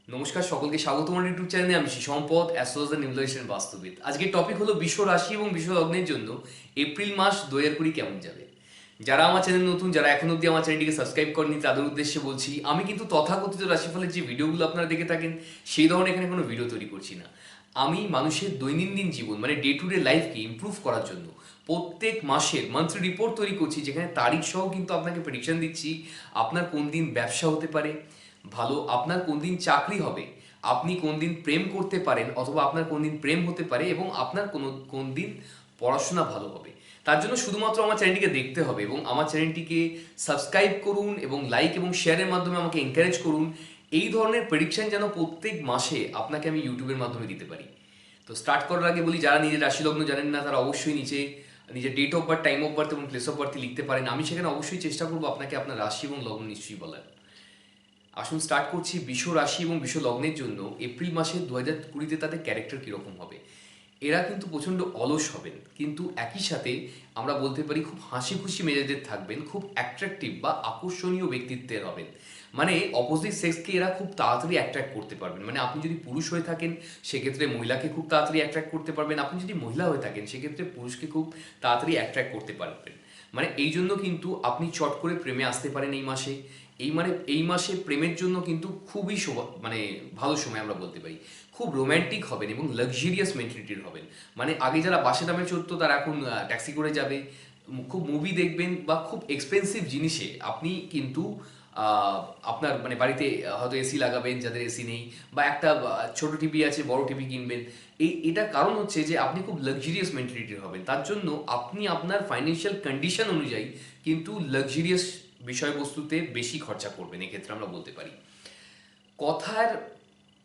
নমস্কার, সকলকে স্বাগত আমার ইউটিউব চ্যানেলে। আমি সম্পদ, অ্যাস্ট্রোলজার, নিউমোলজিস্ট এন্ড বাস্তুবিদ। আজকের টপিক হলো বিশ্ব রাশি এবং বিশ্ব লগ্নের জন্য এপ্রিল মাস 2020 কেমন যাবে। যারা আমার চ্যানেল নতুন, যারা এখন অবধি আমার চ্যানেলটিকে সাবস্ক্রাইব করেনি, তাদের উদ্দেশ্যে বলছি, আমি কিন্তু তথাকথিত রাশিফলের যে ভিডিওগুলো আপনারা দেখে থাকেন সেই ধরনের এখানে কোনো ভিডিও তৈরি করছি না। আমি মানুষের দৈনন্দিন জীবন মানে ডে টু ডে লাইফকে ইমপ্রুভ করার জন্য প্রত্যেক মাসের মান্থলি রিপোর্ট তৈরি করছি, যেখানে তারিখ সহ কিন্তু আপনাকে প্রেডিকশন দিচ্ছি আপনার কোন দিন ব্যবসা হতে পারে ভালো, আপনার কোন দিন চাকরি হবে, আপনি কোন দিন প্রেম করতে পারেন অথবা আপনার কোন দিন প্রেম হতে পারে, এবং আপনার কোন দিন পড়াশোনা ভালো হবে। তার জন্য শুধুমাত্র আমার চ্যানেলটিকে দেখতে হবে এবং আমার চ্যানেলটিকে সাবস্ক্রাইব করুন এবং লাইক এবং শেয়ারের মাধ্যমে আমাকে এনকারেজ করুন। এই ধরনের প্রেডিকশন যেন প্রত্যেক মাসে আপনাকে আমি ইউটিউবের মাধ্যমে দিতে পারি। তো স্টার্ট করার আগে বলি, যারা নিজের রাশি লগ্ন জানেন না তারা অবশ্যই নিচে নিজের date of birth, time of birth এবং প্লেস অফ বার্থ লিখতে পারেন। আমি সেখানে অবশ্যই চেষ্টা করবো আপনাকে আপনার রাশি এবং লগ্ন নিশ্চয়ই বলার। আসুন স্টার্ট করছি বিশ্ব রাশি এবং বিশ্ব লগ্নের জন্য এপ্রিল মাসে 2020-তে তাদের ক্যারেক্টার কীরকম হবে। এরা কিন্তু প্রচণ্ড অলস হবেন, কিন্তু একই সাথে আমরা বলতে পারি খুব হাসি খুশি মেজাজের থাকবেন, খুব অ্যাট্রাকটিভ বা আকর্ষণীয় ব্যক্তিত্বের হবেন। মানে অপোজিট সেক্সকে এরা খুব তাড়াতাড়ি অ্যাট্রাক্ট করতে পারবেন। মানে আপনি যদি পুরুষ হয়ে থাকেন সেক্ষেত্রে মহিলাকে খুব তাড়াতাড়ি অ্যাট্রাক্ট করতে পারবেন, আপনি যদি মহিলা হয়ে থাকেন সেক্ষেত্রে পুরুষকে খুব তাড়াতাড়ি অ্যাট্রাক্ট করতে পারবেন। মানে এই জন্য কিন্তু আপনি চট করে প্রেমে আসতে পারেন এই মাসে। এই মাসে প্রেমের জন্য কিন্তু খুবই মানে ভালো সময় আমরা বলতে পারি। খুব রোম্যান্টিক হবেন এবং লাক্সারিয়াস মেন্টালিটির হবেন। মানে আগে যারা বাসে দামে চড়তো তারা এখন ট্যাক্সি করে যাবে, খুব মুভি দেখবেন বা খুব এক্সপেন্সিভ জিনিসে আপনি কিন্তু আপনার মানে বাড়িতে হয়তো এসি লাগাবেন যাদের এসি নেই, বা একটা ছোট টিভি আছে বড় টিভি কিনবেন। এটা কারণ হচ্ছে যে আপনি খুব লাক্সারিয়াস মেন্টালিটির হবেন। তার জন্য আপনি আপনার ফাইন্যান্সিয়াল কন্ডিশন অনুযায়ী কিন্তু লাক্সারিয়াস বিষয়বস্তুতে বেশি খরচা করবেন, এক্ষেত্রে আমরা বলতে পারি। কথার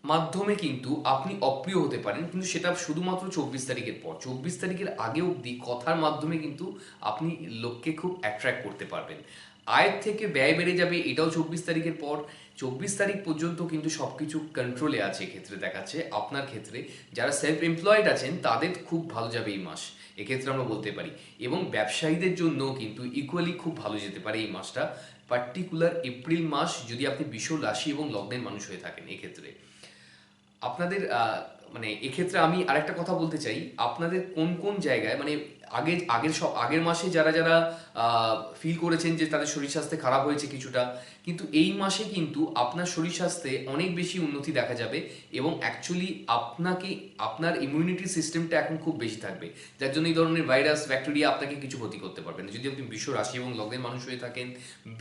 মাধ্যমে কিন্তু আপনি অপ্রিয় হতে পারেন, কিন্তু সেটা শুধুমাত্র 24 তারিখের পর। 24 তারিখের আগে অবধি কথার মাধ্যমে কিন্তু আপনি লোককে খুব অ্যাট্রাক্ট করতে পারবেন। আয়ের থেকে ব্যয় বেড়ে যাবে, এটাও 24 তারিখের পর। 24 তারিখ পর্যন্ত কিন্তু সব কিছু কন্ট্রোলে আছে, এক্ষেত্রে দেখাচ্ছে আপনার ক্ষেত্রে। যারা সেলফ এমপ্লয়েড আছেন তাদের খুব ভালো যাবে এই মাস, এক্ষেত্রে আমরা বলতে পারি। এবং ব্যবসায়ীদের জন্য কিন্তু ইকুয়ালি খুব ভালো যেতে পারে এই মাসটা, পার্টিকুলার এপ্রিল মাস, যদি আপনি বিশ্ব রাশি এবং লগ্নের মানুষ হয়ে থাকেন। এক্ষেত্রে আপনাদের মানে এক্ষেত্রে আমি আরেকটা কথা বলতে চাই, আপনাদের কোন কোন জায়গায় মানে আগের মাসে যারা যারা ফিল করেছেন যে তাদের শরীর স্বাস্থ্যে খারাপ হয়েছে কিছুটা, কিন্তু এই মাসে কিন্তু আপনার শরীর স্বাস্থ্যে অনেক বেশি উন্নতি দেখা যাবে। এবং অ্যাকচুয়ালি আপনার ইমিউনিটি সিস্টেমটা এখন খুব বেশি থাকবে, যার জন্য এই ধরনের ভাইরাস ব্যাকটেরিয়া আপনাকে কিছু ক্ষতি করতে পারবে না, যদি আপনি বিশ্ব রাশি এবং লগ্নের মানুষ হয়ে থাকেন।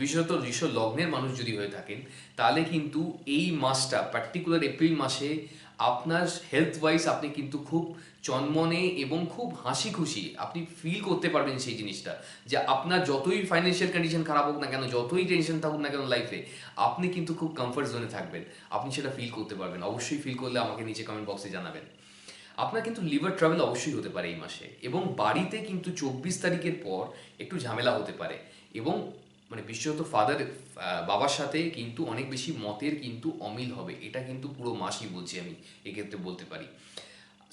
বিশেষত বিশ্ব লগ্নের মানুষ যদি হয়ে থাকেন, তাহলে কিন্তু এই মাসটা পার্টিকুলার এপ্রিল মাসে আপনার হেলথ ওয়াইজ আপনি কিন্তু খুব চনমনে এবং খুব হাসি খুশি আপনি ফিল করতে পারবেন সেই জিনিসটা, যে আপনার যতই ফাইন্যান্সিয়াল কন্ডিশন খারাপ হোক না কেন, যতই টেনশন থাকুক না কেন লাইফে, আপনি কিন্তু খুব কমফর্ট জোনে থাকবেন। আপনি সেটা ফিল করতে পারবেন। অবশ্যই ফিল করলে আমাকে নিচে কমেন্ট বক্সে জানাবেন। আপনার কিন্তু লিভার ট্রাভেল অবশ্যই হতে পারে এই মাসে, এবং বাড়িতে কিন্তু 24 তারিখের পর একটু ঝামেলা হতে পারে। এবং মানে বিশেষত বাবার সাথে কিন্তু অনেক বেশি মতের কিন্তু অমিল হবে, এটা কিন্তু পুরো মাসই বলছি আমি, এক্ষেত্রে বলতে পারি।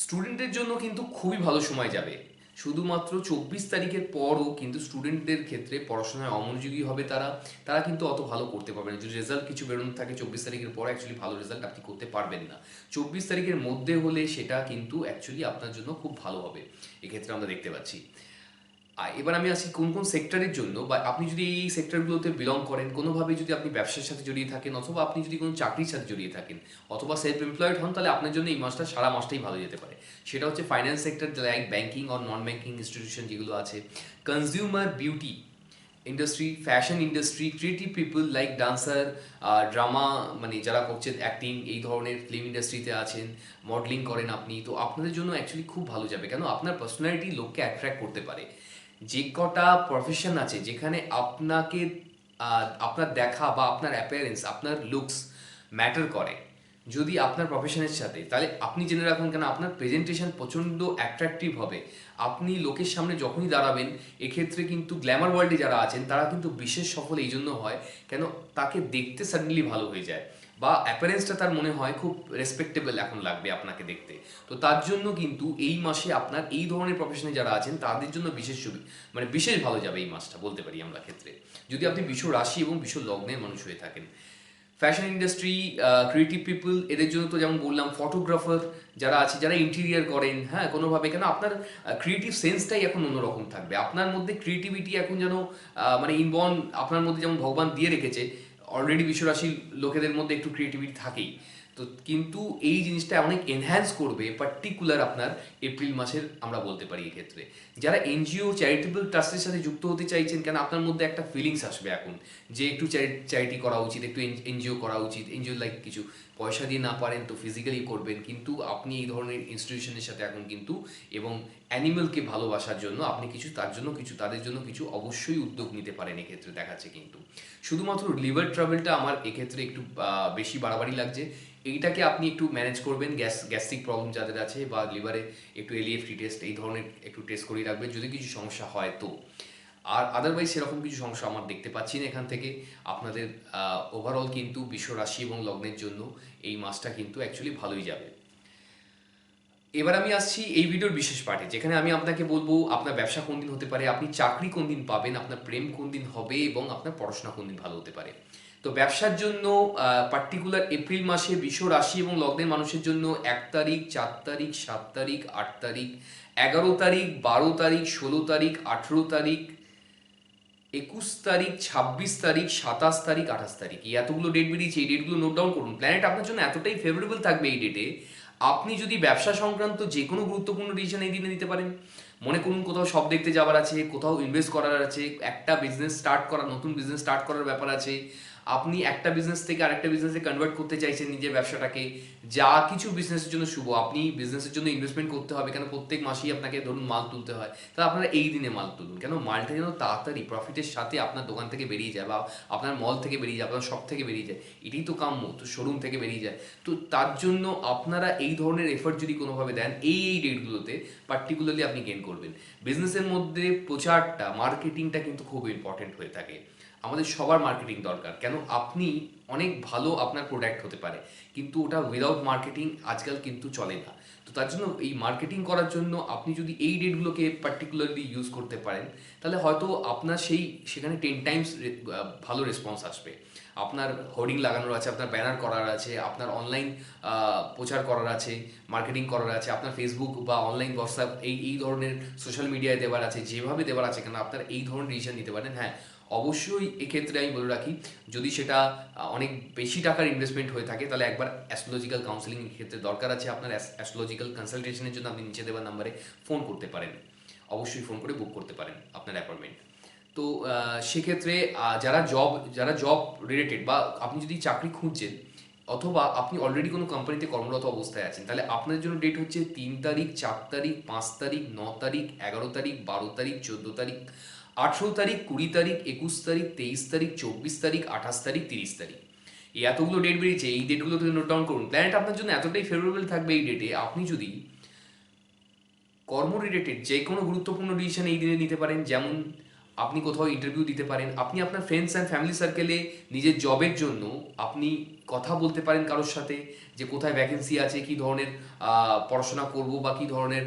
স্টুডেন্টদের জন্য কিন্তু খুবই ভালো সময় যাবে। শুধুমাত্র 24 তারিখের পরও কিন্তু স্টুডেন্টদের ক্ষেত্রে পড়াশোনায় অমনোযোগী হবে তারা। তারা কিন্তু অত ভালো করতে পারবে না, যদি রেজাল্ট কিছু বেরোনো থাকে 24 তারিখের পর, অ্যাকচুয়ালি ভালো রেজাল্ট আপনি করতে পারবেন না। 24 তারিখের মধ্যে হলে সেটা কিন্তু অ্যাকচুয়ালি আপনার জন্য খুব ভালো হবে, এক্ষেত্রে আমরা দেখতে পাচ্ছি। আর এবার আমি আসি কোন কোন সেক্টরের জন্য, বা আপনি যদি এই সেক্টরগুলোতে বিলং করেন, কোনোভাবে যদি আপনি ব্যবসার সাথে জড়িয়ে থাকেন, অথবা আপনি যদি কোনো চাকরির সাথে জড়িয়ে থাকেন, অথবা সেলফ এমপ্লয়েড হন, তাহলে আপনার জন্য এই মাসটা সারা মাসটাই ভালো যেতে পারে। সেটা হচ্ছে finance sector, like banking or non banking institution যেগুলো আছে, consumer beauty industry, fashion industry, creative people like dancer, drama মানে যারা করছেন অ্যাক্টিং, এই ধরনের ফিল্ম ইন্ডাস্ট্রিতে আছেন, মডেলিং করেন আপনি, তো আপনাদের জন্য অ্যাকচুয়ালি খুব ভালো যাবে। কেন, আপনার পার্সোনালিটি লোককে অ্যাট্রাক্ট করতে পারে। যে কটা প্রফেশন আছে যেখানে আপনাকে আপনার দেখা বা আপনার অ্যাপিয়ারেন্স, আপনার লুকস ম্যাটার করে যদি আপনার প্রফেশনের সাথে, তাহলে আপনি জেনে রাখুন, কেন আপনার প্রেজেন্টেশন প্রচণ্ড অ্যাট্রাকটিভ হবে। আপনি লোকের সামনে যখনই দাঁড়াবেন, এক্ষেত্রে কিন্তু গ্ল্যামার ওয়ার্ল্ডে যারা আছেন তারা কিন্তু বিশেষ সফল এই জন্য হয়, কেন তাকে দেখতে সাডেনলি ভালো হয়ে যায়, বা অ্যাপিয়ারেন্সটা তার মনে হয় খুব রেসপেক্টেবল এখন লাগবে আপনাকে দেখতে। তো তার জন্য কিন্তু এই মাসে আপনার এই ধরনের প্রফেশনে যারা আছেন তাদের জন্য মানে বিশেষ ভালো যাবে এই মাসটা, বলতে পারি আমরা ক্ষেত্রে, যদি আপনি বিশ্ব রাশি এবং বিশ্ব লগ্নের মানুষ হয়ে থাকেন। ফ্যাশন ইন্ডাস্ট্রি, ক্রিয়েটিভ পিপল, এদের জন্য তো যেমন বললাম, ফটোগ্রাফার যারা আছে, যারা ইন্টেরিয়ার করেন, হ্যাঁ, কোনোভাবে কেন আপনার ক্রিয়েটিভ সেন্সটাই এখন অন্যরকম থাকবে। আপনার মধ্যে ক্রিয়েটিভিটি এখন যেন মানে ইনবর্ন আপনার মধ্যে যেমন ভগবান দিয়ে রেখেছে, অলরেডি বিশ্বরাশির লোকেদের মধ্যে একটু ক্রিয়েটিভিটি থাকেই। তো কিন্তু এই জিনিসটা অনেক এনহ্যান্স করবে পার্টিকুলার আপনার এপ্রিল মাসের, আমরা বলতে পারি এক্ষেত্রে। যারা এনজিও চ্যারিটেবল ট্রাস্টের সাথে যুক্ত হতে চাইছেন, কেন আপনার মধ্যে একটা ফিলিংস আসবে এখন যে একটু চ্যারিটি করা উচিত, একটু এনজিও করা উচিত। এনজিও লাইক কিছু পয়সা দিয়ে না পারেন তো ফিজিক্যালি করবেন, কিন্তু আপনি এই ধরনের ইনস্টিটিউশনের সাথে এখন কিন্তু, এবং অ্যানিমেলকে ভালোবাসার জন্য আপনি কিছু তার জন্য কিছু তাদের জন্য কিছু অবশ্যই উদ্যোগ নিতে পারেন এক্ষেত্রে দেখাচ্ছে। কিন্তু শুধুমাত্র লিভার ট্রাভেলটা আমার এক্ষেত্রে একটু বেশি বাড়াবাড়ি লাগছে। এইটাকে আপনি একটু ম্যানেজ করবেন, গ্যাস্ট্রিক প্রবলেম যাদের আছে বা লিভারে একটু এলইএফটি টেস্ট এই ধরনের একটু টেস্ট করিয়ে রাখবেন যদি কিছু সমস্যা হয় তো। আর আদারওয়াইজ সেরকম কিছু সমস্যা আমার দেখতে পাচ্ছি না এখান থেকে। আপনাদের ওভারঅল কিন্তু বিশ্ব রাশি এবং লগ্নের জন্য এই মাসটা কিন্তু অ্যাকচুয়ালি ভালোই যাবে। এবার আমি আসছি এই ভিডিওর বিশেষ পার্টে, যেখানে আমি আপনাকে বলবো আপনার ব্যবসা কোন দিন হতে পারে, আপনি চাকরি কোন দিন পাবেন, আপনার প্রেম কোন দিন হবে, এবং আপনার পড়াশোনা কোন দিন ভালো হতে পারে। তো ব্যবসার জন্য পার্টিকুলার এপ্রিল মাসে বিশ্ব রাশি এবং লগ্নের মানুষের জন্য 1 তারিখ, 4 তারিখ, 7 তারিখ, 8 তারিখ, 11 তারিখ, 12 তারিখ, 16 তারিখ, 18 তারিখ, 21 তারিখ, 26 তারিখ, 27 তারিখ, 28 তারিখ, এই এতগুলো ডেট বেরিয়েছে। এই ডেটগুলো নোট ডাউন করুন। প্ল্যানেট আপনার জন্য এতটাই ফেভারেবল থাকবে এই ডেটে, আপনি যদি ব্যবসা সংক্রান্ত যে কোনো গুরুত্বপূর্ণ ডিসিশন এই দিনে নিতে পারেন। মনে করুন কোথাও শপ দেখতে যাওয়ার আছে, কোথাও ইনভেস্ট করার আছে, একটা বিজনেস স্টার্ট করা, নতুন বিজনেস স্টার্ট করার ব্যাপার আছে, আপনি একটা বিজনেস থেকে আরেকটা বিজনেসে কনভার্ট করতে চাইছেন নিজের ব্যবসাটাকে, যা কিছু বিজনেসের জন্য শুভ। আপনি বিজনেসের জন্য ইনভেস্টমেন্ট করতে হবে, কেন প্রত্যেক মাসেই আপনাকে ধরুন মাল তুলতে হয়, তাহলে আপনারা এই দিনে মাল তুলুন, কেন মালটা যেন তাড়াতাড়ি প্রফিটের সাথে আপনার দোকান থেকে বেরিয়ে যায়, বা আপনার মল থেকে বেরিয়ে যায়, আপনার শপ থেকে বেরিয়ে যায়, এটাই তো কাম্য, তো শোরুম থেকে বেরিয়ে যায়। তো তার জন্য আপনারা এই ধরনের এফর্ট যদি কোনোভাবে দেন এই ডেটগুলোতে, পার্টিকুলারলি আপনি গেন করবেন। বিজনেসের মধ্যে প্রচারটা, মার্কেটিংটা কিন্তু খুব ইম্পর্টেন্ট হয়ে থাকে। আমাদের সবার মার্কেটিং দরকার, কেন আপনি অনেক ভালো আপনার প্রোডাক্ট হতে পারে, কিন্তু ওটা উইদাউট মার্কেটিং আজকাল কিন্তু চলে না। তো তার জন্য এই মার্কেটিং করার জন্য আপনি যদি এই ডেটগুলোকে পার্টিকুলারলি ইউজ করতে পারেন, তাহলে হয়তো আপনার সেখানে 10 টাইমস ভালো রেসপন্স আসবে। আপনার হোর্ডিং লাগানোর আছে, আপনার ব্যানার করার আছে, আপনার অনলাইন প্রচার করার আছে, মার্কেটিং করার আছে, আপনার ফেসবুক বা অনলাইন হোয়াটসঅ্যাপ এই ধরনের সোশ্যাল মিডিয়ায় দেওয়ার আছে, যেভাবে দেওয়ার আছে, কেন আপনার এই ধরনের ডিসিশন নিতে পারেন। হ্যাঁ, অবশ্যই এক্ষেত্রে আমি বলে রাখি, যদি সেটা অনেক বেশি টাকার ইনভেস্টমেন্ট হয়ে থাকে, তাহলে একবার অ্যাস্ট্রোলজিক্যাল কাউন্সেলিং ক্ষেত্রে দরকার আছে। আপনার অ্যাস্ট্রোলজিক্যাল কনসালটেশনের জন্য আপনি নিচে দেওয়া নাম্বারে ফোন করতে পারেন, অবশ্যই ফোন করে বুক করতে পারেন আপনার অ্যাপয়েন্টমেন্ট। তো সেক্ষেত্রে যারা জব রিলেটেড, বা আপনি যদি চাকরি খুঁজছেন, অথবা আপনি অলরেডি কোনো কোম্পানিতে কর্মরত অবস্থায় আছেন, তাহলে আপনার জন্য ডেট হচ্ছে 3 তারিখ, 4 তারিখ, 5 তারিখ, 9 তারিখ, 11 তারিখ, 12 তারিখ, 14 তারিখ, 18 তারিখ, 20 তারিখ, 21 তারিখ, 23 তারিখ, 24 তারিখ, 28 তারিখ, 30 তারিখ, এই এতগুলো ডেট বেরিয়েছে। এই ডেটগুলো থেকে নোট ডাউন করুন। প্ল্যানেট আপনার জন্য এতটাই ফেভারেবল থাকবে এই ডেটে, আপনি যদি কর্ম রিলেটেড যে কোনো গুরুত্বপূর্ণ ডিসিশন এই দিনে নিতে পারেন। যেমন আপনি কোথাও ইন্টারভিউ দিতে পারেন, আপনি আপনার ফ্রেন্ডস অ্যান্ড ফ্যামিলি সার্কেলে নিজের জবের জন্য আপনি কথা বলতে পারেন কারোর সাথে, যে কোথায় ভ্যাকেন্সি আছে, কী ধরনের পড়াশোনা করব, বা কী ধরনের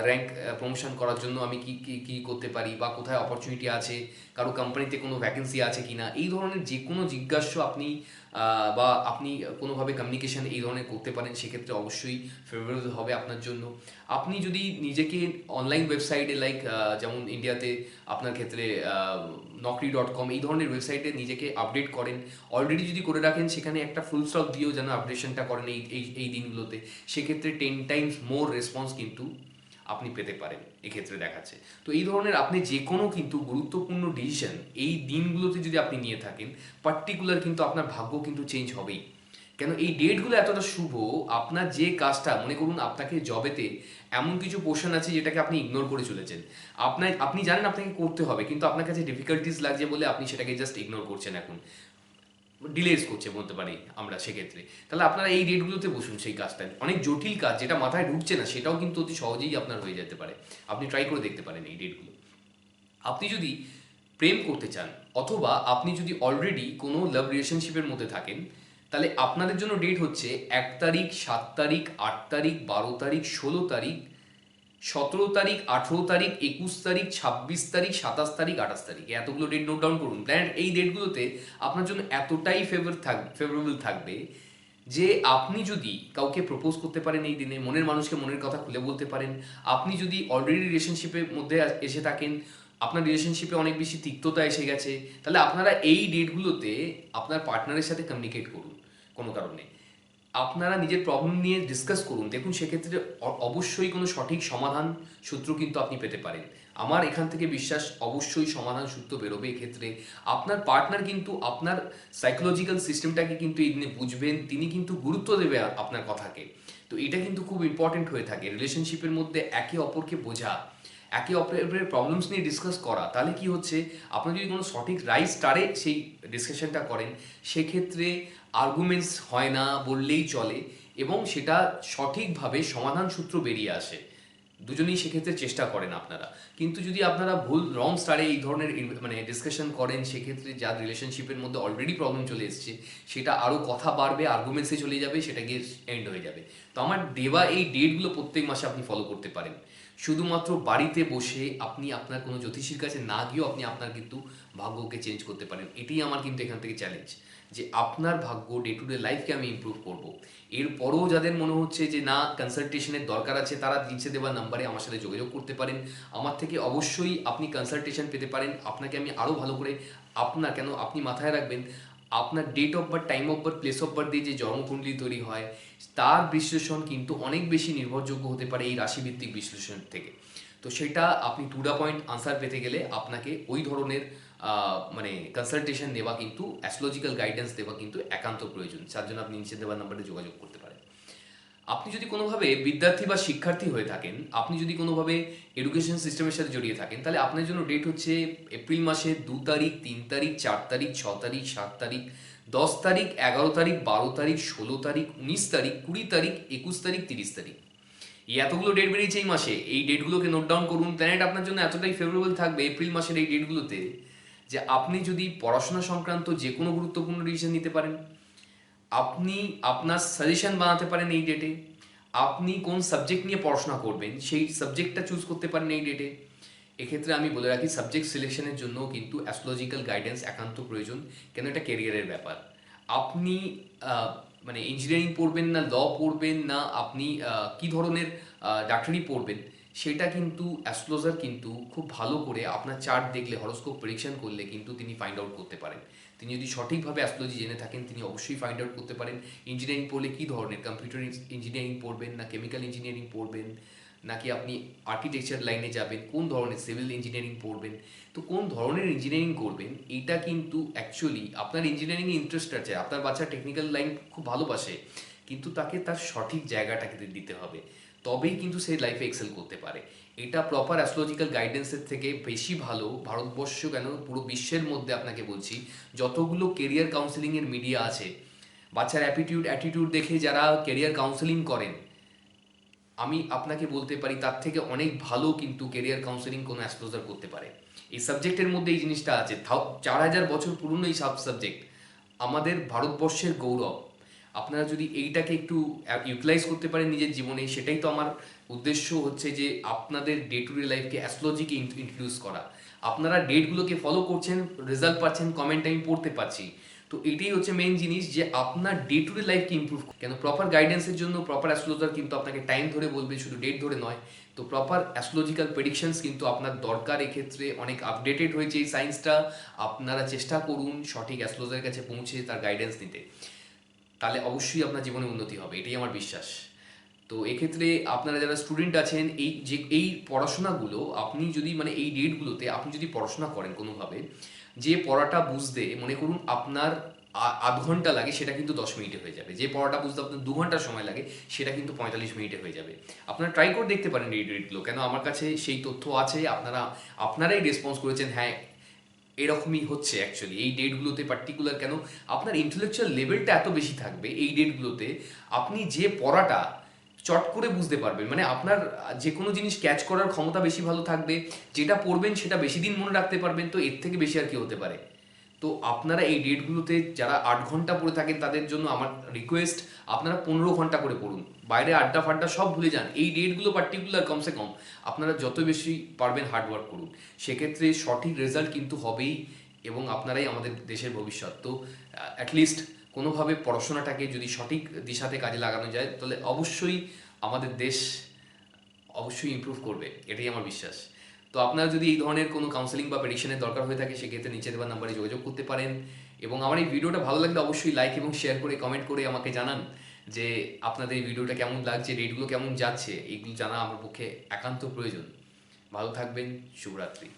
র্যাঙ্ক প্রমোশন করার জন্য আমি কী করতে পারি, বা কোথায় অপরচুনিটি আছে, কারো কোম্পানিতে কোনো ভ্যাকেন্সি আছে কি না, এই ধরনের যে কোনো জিজ্ঞাসা আপনি বা আপনি কোনোভাবে কমিউনিকেশন এই ধরনের করতে পারেন, সেক্ষেত্রে অবশ্যই ফেভারেবল হবে আপনার জন্য। আপনি যদি নিজেকে অনলাইন ওয়েবসাইটে লাইক যেমন ইন্ডিয়াতে আপনার ক্ষেত্রে naukri.com এই ধরনের ওয়েবসাইটে নিজেকে আপডেট করেন, অলরেডি যদি করে রাখেন, সেখানে একটা ফুল স্টপ দিয়েও যেন আপডেশনটা করেন এই দিনগুলোতে, সেক্ষেত্রে 10 টাইমস মোর রেসপন্স কিন্তু আপনি পেতে পারেন এক্ষেত্রে দেখাচ্ছে। তো এই ধরনের আপনি যে কোনো কিন্তু গুরুত্বপূর্ণ ডিসিশন এই দিনগুলোতে যদি আপনি নিয়ে থাকেন, পার্টিকুলার কিন্তু আপনার ভাগ্য কিন্তু চেঞ্জ হবেই। কেন এই ডেটগুলো এতটা শুভ, আপনার যে কাজটা, মনে করুন আপনাকে জবেতে এমন কিছু পোর্শন আছে যেটাকে আপনি ইগনোর করে চলেছেন, আপনি জানেন আপনাকে করতে হবে, কিন্তু আপনার কাছে ডিফিকাল্টিস লাগছে বলে আপনি সেটাকে জাস্ট ইগনোর করছেন, এখন ডিলেস করছে বলতে পারি আমরা সেক্ষেত্রে। তাহলে আপনারা এই ডেটগুলোতে বসুন, সেই কাজটা অনেক জটিল কাজ যেটা মাথায় ঢুকছে না, সেটাও কিন্তু অতি সহজেই আপনার হয়ে যেতে পারে। আপনি ট্রাই করে দেখতে পারেন এই ডেটগুলো। আপনি যদি প্রেম করতে চান, অথবা আপনি যদি অলরেডি কোনো লাভ রিলেশনশিপের মধ্যে থাকেন, তাহলে আপনাদের জন্য ডেট হচ্ছে 1 তারিখ, 7 তারিখ, 8 তারিখ, 12 তারিখ, 16 তারিখ, 17 তারিখ, 18 তারিখ, 21 তারিখ, 26 তারিখ, 27 তারিখ, 28 তারিখ, এতগুলো ডেট নোট ডাউন করুন। প্ল্যানেট এই ডেটগুলোতে আপনার জন্য এতটাই ফেভারেবল থাকবে যে আপনি যদি কাউকে প্রপোজ করতে পারেন এই দিনে, মনের মানুষকে মনের কথা খুলে বলতে পারেন। আপনি যদি অলরেডি রিলেশনশিপের মধ্যে এসে থাকেন, আপনার রিলেশনশিপে অনেক বেশি তিক্ততা এসে গেছে, তাহলে আপনারা এই ডেটগুলোতে আপনার পার্টনারের সাথে কমিউনিকেট করুন কোনো কারণে। আপনারা নিজের প্রবলেম নিয়ে ডিসকাস করুন। দেখুন সেক্ষেত্রে অবশ্যই কোনো সঠিক সমাধান সূত্র কিন্তু আপনি পেতে পারেন। আমার এখান থেকে বিশ্বাস অবশ্যই সমাধান সূত্র বেরোবে। এক্ষেত্রে আপনার পার্টনার কিন্তু আপনার সাইকোলজিক্যাল সিস্টেমটাকে কিন্তু এই দিনে বুঝবেন, তিনি কিন্তু গুরুত্ব দেবে আপনার কথাকে। তো এটা কিন্তু খুব ইম্পর্টেন্ট হয়ে থাকে রিলেশনশিপের মধ্যে, একে অপরকে বোঝা, একে অপরের প্রবলেমস নিয়ে ডিসকাস করা। তাহলে কি হচ্ছে, আপনি যদি কোনো সঠিক রাইট স্টারে সেই ডিসকাশনটা করেন, সেক্ষেত্রে আর্গুমেন্টস হয় না বললেই চলে, এবং সেটা সঠিকভাবে সমাধান সূত্র বেরিয়ে আসে। দুজনেই সেক্ষেত্রে চেষ্টা করেন আপনারা। কিন্তু যদি আপনারা রং স্টারে এই ধরনের মানে ডিসকাশন করেন, সেক্ষেত্রে যার রিলেশনশিপের মধ্যে অলরেডি প্রবলেম চলে এসছে, সেটা আরও কথা বাড়বে, আর্গুমেন্টসে চলে যাবে, সেটা গিয়ে এন্ড হয়ে যাবে। তো আমার দেওয়া এই ডেটগুলো প্রত্যেক মাসে আপনি ফলো করতে পারেন। শুধুমাত্র বাড়িতে বসে আপনি আপনার কোনো জ্যোতিষীর কাছে না গিয়েও আপনি আপনার কিন্তু ভাগ্যকে চেঞ্জ করতে পারেন। এটাই আমার কিন্তু এখান থেকে চ্যালেঞ্জ, যে আপনার ভাগ্য ডে টু ডে লাইফকে আমি ইমপ্রুভ করব। এরপরও যাদের মনে হচ্ছে যে না কনসালটেশনের দরকার আছে, তারা নিচে দেওয়া নাম্বারে আমার সাথে যোগাযোগ করতে পারেন। আমার থেকে অবশ্যই আপনি কনসালটেশন পেতে পারেন। আপনাকে আমি আরও ভালো করে আপনি মাথায় রাখবেন, আপনার date of birth, time of birth, place of birth দিয়ে যে জন্মকুণ্ডলী তৈরি হয়, তার বিশ্লেষণ কিন্তু অনেক বেশি নির্ভরযোগ্য হতে পারে এই রাশিভিত্তিক বিশ্লেষণ থেকে। তো সেটা আপনি টু দ্য পয়েন্ট আনসার পেতে গেলে আপনাকে ওই ধরনের মানে কনসালটেশন নেওয়া কিন্তু, অ্যাস্ট্রোলজিক্যাল গাইডেন্স দেওয়া কিন্তু একান্ত প্রয়োজন। যার জন্য আপনি নিচে দেওয়ার নাম্বারে যোগাযোগ করতে পারেন। আপনি যদি কোনোভাবে বিদ্যার্থী বা শিক্ষার্থী হয়ে থাকেন, আপনি যদি কোনোভাবে এডুকেশন সিস্টেমের সাথে জড়িয়ে থাকেন, তাহলে আপনার জন্য ডেট হচ্ছে এপ্রিল মাসের 2 তারিখ, 3 তারিখ, 4 তারিখ, 6 তারিখ, 7 তারিখ, 10 তারিখ, 11 তারিখ, 12 তারিখ, 16 তারিখ, 19 তারিখ, 20 তারিখ, 21 তারিখ, 30 তারিখ। এই এতগুলো ডেট বেরিয়েছে এই মাসে। এই ডেটগুলোকে নোট ডাউন করুন। প্ল্যানেট আপনার জন্য এতটাই ফেভারেবল থাকবে এপ্রিল মাসের এই ডেটগুলোতে, যে আপনি যদি পড়াশোনা সংক্রান্ত যে কোনো গুরুত্বপূর্ণ ডিসিশন নিতে পারেন, আপনি আপনার সাজেশন বানাতে পারেন এই ডেটে, আপনি কোন সাবজেক্ট নিয়ে পড়াশোনা করবেন সেই সাবজেক্টটা চুজ করতে পারেন এই ডেটে। এক্ষেত্রে আমি বলে রাখি, সাবজেক্ট সিলেকশনের জন্য কিন্তু অ্যাস্ট্রোলজিক্যাল গাইডেন্স একান্ত প্রয়োজন, কেন এটা ক্যারিয়ারের ব্যাপার। আপনি মানে ইঞ্জিনিয়ারিং পড়বেন না ল পড়বেন, না আপনি কী ধরনের ডাক্তারি পড়বেন, সেটা কিন্তু অ্যাস্ট্রোলজার কিন্তু খুব ভালো করে আপনার চার্ট দেখলে, হরোস্কোপ প্রেডিকশন করলে কিন্তু তিনি ফাইন্ড আউট করতে পারেন। তিনি যদি সঠিকভাবে অ্যাস্ট্রোলজি জেনে থাকেন, তিনি অবশ্যই ফাইন্ড আউট করতে পারেন ইঞ্জিনিয়ারিং পড়লে কী ধরনের, কম্পিউটার ইঞ্জিনিয়ারিং পড়বেন না কেমিক্যাল ইঞ্জিনিয়ারিং পড়বেন, নাকি আপনি আর্কিটেকচার লাইনে যাবেন, কোন ধরনের সিভিল ইঞ্জিনিয়ারিং পড়বেন। তো কোন ধরনের ইঞ্জিনিয়ারিং করবেন, এটা কিন্তু অ্যাকচুয়ালি আপনার ইঞ্জিনিয়ারিংয়ে ইন্টারেস্ট আছে, আপনার বাচ্চা টেকনিক্যাল লাইন খুব ভালোবাসে, কিন্তু তাকে তার সঠিক জায়গাটাকে দিতে হবে, তবেই কিন্তু সে লাইফে এক্সেল করতে পারে। এটা প্রপার অ্যাস্ট্রোলজিক্যাল গাইডেন্সের থেকে বেশি ভালো ভারতবর্ষ কেন, পুরো বিশ্বের মধ্যে আপনাকে বলছি, যতগুলো কেরিয়ার কাউন্সেলিংয়ের মিডিয়া আছে, বাচ্চার অ্যাটিটিউড দেখে যারা কেরিয়ার কাউন্সেলিং করেন, আমি আপনাকে বলতে পারি তার থেকে অনেক ভালো কিন্তু কেরিয়ার কাউন্সেলিং কোনো অ্যাস্ট্রোলজার করতে পারে। এই সাবজেক্টের মধ্যে এই জিনিসটা আছে, 4000 বছর পুরনো এই সাবজেক্ট, আমাদের ভারতবর্ষের গৌরব। আপনারা যদি এইটাকে একটু ইউটিলাইজ করতে পারেন নিজের জীবনে, সেটাই তো আমার উদ্দেশ্য হচ্ছে, যে আপনাদের ডে টু ডে লাইফকে অ্যাস্ট্রোলজিকে ইন্ট্রোডিউস করা। আপনারা ডেটগুলোকে ফলো করছেন, রেজাল্ট পাচ্ছেন, কমেন্ট আমি পড়তে পারছি। তো এটাই হচ্ছে মেইন জিনিস, যে আপনার ডে টু ডে লাইফকে ইমপ্রুভ, কেন প্রপার গাইডেন্সের জন্য প্রপার অ্যাস্ট্রোলজার কিন্তু আপনাকে টাইম ধরে বলবে, শুধু ডেট ধরে নয়। তো প্রপার অ্যাস্ট্রোলজিক্যাল প্রেডিকশনস কিন্তু আপনার দরকার। এক্ষেত্রে অনেক আপডেটেড হয়েছে এই সায়েন্সটা। আপনারা চেষ্টা করুন সঠিক অ্যাস্ট্রোলজারের কাছে পৌঁছে তার গাইডেন্স নিতে, তাহলে অবশ্যই আপনার জীবনে উন্নতি হবে, এটাই আমার বিশ্বাস। তো এক্ষেত্রে আপনারা যারা স্টুডেন্ট আছেন, এই পড়াশোনাগুলো আপনি যদি মানে এই ডেটগুলোতে আপনি যদি পড়াশোনা করেন কোনোভাবে, যে পড়াটা বুঝতে মনে করুন আপনার আধ ঘন্টা লাগে, সেটা কিন্তু 10 মিনিটে হয়ে যাবে। যে পড়াটা বুঝতে আপনার 2 ঘন্টা সময় লাগে, সেটা কিন্তু 45 মিনিটে হয়ে যাবে। আপনারা ট্রাই করে দেখতে পারেন এই ডেটগুলো, কেন আমার কাছে সেই তথ্য আছে। আপনারাই রেসপন্স করেছেন, হ্যাঁ এরকমই হচ্ছে। অ্যাকচুয়ালি এই ডেটগুলোতে পার্টিকুলার, কেন আপনার ইন্টেলেকচুয়াল লেভেলটা এত বেশি থাকবে এই ডেটগুলোতে, আপনি যে পড়াটা চট করে বুঝতে পারবেন, মানে আপনার যে কোনো জিনিস ক্যাচ করার ক্ষমতা বেশি ভালো থাকবে, যেটা পড়বেন সেটা বেশি দিন মনে রাখতে পারবেন। তো এর থেকে বেশি আর কি হতে পারে। তো আপনারা এই ডেটগুলোতে যারা 8 ঘন্টা পড়ে থাকেন তাদের জন্য আমার রিকোয়েস্ট, আপনারা 15 ঘন্টা করে পড়ুন। বাইরে আড্ডা ফাড্ডা সব ভুলে যান, এই ডেটগুলো পার্টিকুলার কমসে কম আপনারা যত বেশি পারবেন হার্ডওয়ার্ক করুন, সেক্ষেত্রে সঠিক রেজাল্ট কিন্তু হবেই এবং আপনারাই আমাদের দেশের ভবিষ্যৎ। তো অ্যাটলিস্ট কোনোভাবে পড়াশোনাটাকে যদি সঠিক দিশাতে কাজে লাগানো যায় তাহলে অবশ্যই আমাদের দেশ অবশ্যই ইমপ্রুভ করবে, এটাই আমার বিশ্বাস। তো আপনারা যদি এই ধরনের কোনো কাউন্সেলিং বা প্রেডিকশনের দরকার হয়ে থাকে সেক্ষেত্রে নিচে দেওয়া নাম্বারে যোগাযোগ করতে পারেন। এবং আমার এই ভিডিওটা ভালো লাগলে অবশ্যই লাইক এবং শেয়ার করে কমেন্ট করে আমাকে জানান যে আপনাদের এই ভিডিওটা কেমন লাগছে, রেটগুলো কেমন যাচ্ছে, এইগুলো জানা আমার পক্ষে একান্ত প্রয়োজন। ভালো থাকবেন, শুভরাত্রি।